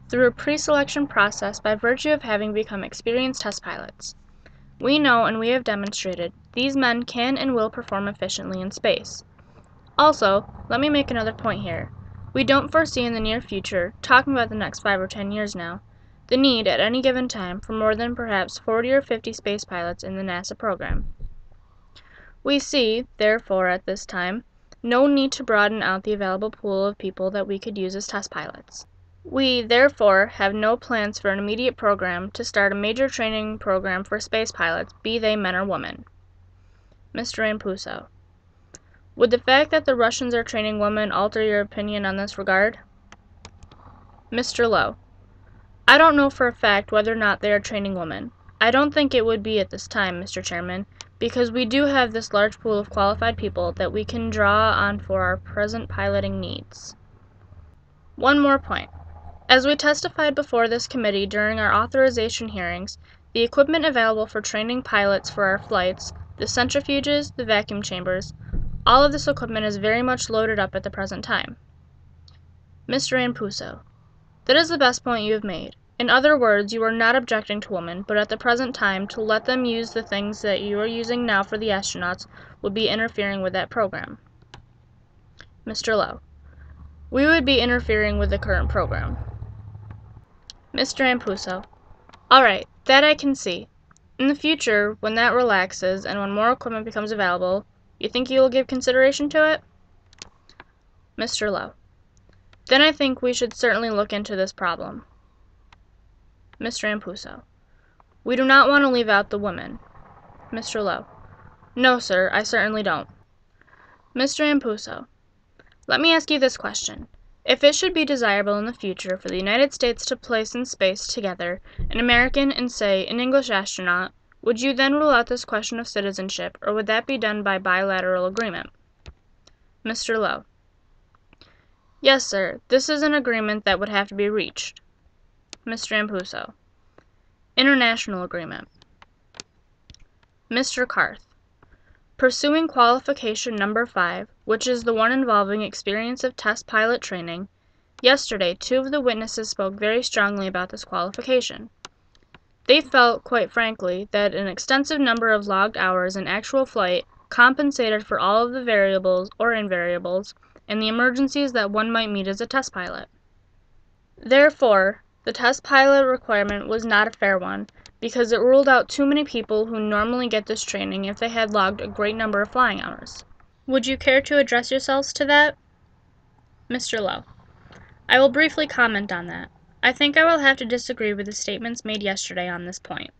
through a pre-selection process by virtue of having become experienced test pilots. We know and we have demonstrated these men can and will perform efficiently in space. Also, let me make another point here. We don't foresee in the near future, talking about the next 5 or 10 years now, the need at any given time for more than perhaps 40 or 50 space pilots in the NASA program. We see, therefore, at this time, no need to broaden out the available pool of people that we could use as test pilots. We, therefore, have no plans for an immediate program to start a major training program for space pilots, be they men or women. Mr. Rampuso: would the fact that the Russians are training women alter your opinion on this regard? Mr. Lowe: I don't know for a fact whether or not they are training women. I don't think it would be at this time, Mr. Chairman, because we do have this large pool of qualified people that we can draw on for our present piloting needs. One more point. As we testified before this committee during our authorization hearings, the equipment available for training pilots for our flights, the centrifuges, the vacuum chambers, all of this equipment is very much loaded up at the present time. Mr. Rampuso: that is the best point you have made. In other words, you are not objecting to women, but at the present time, to let them use the things that you are using now for the astronauts would be interfering with that program. Mr. Lowe: we would be interfering with the current program. Mr. Rampuso: all right, that I can see. In the future, when that relaxes and when more equipment becomes available, you think you will give consideration to it? Mr. Lowe: then I think we should certainly look into this problem. Mr. Rampuso: we do not want to leave out the women. Mr. Lowe: no, sir, I certainly don't. Mr. Rampuso: let me ask you this question. If it should be desirable in the future for the United States to place in space together an American and, say, an English astronaut, would you then rule out this question of citizenship, or would that be done by bilateral agreement? Mr. Lowe: yes, sir, this is an agreement that would have to be reached. Mr. Rampuso: international agreement. Mr. Karth: pursuing qualification number 5, which is the one involving experience of test pilot training, yesterday 2 of the witnesses spoke very strongly about this qualification. They felt, quite frankly, that an extensive number of logged hours in actual flight compensated for all of the variables or invariables and the emergencies that one might meet as a test pilot. Therefore, the test pilot requirement was not a fair one, because it ruled out too many people who normally get this training if they had logged a great number of flying hours. Would you care to address yourselves to that? Mr. Lowe: I will briefly comment on that. I think I will have to disagree with the statements made yesterday on this point.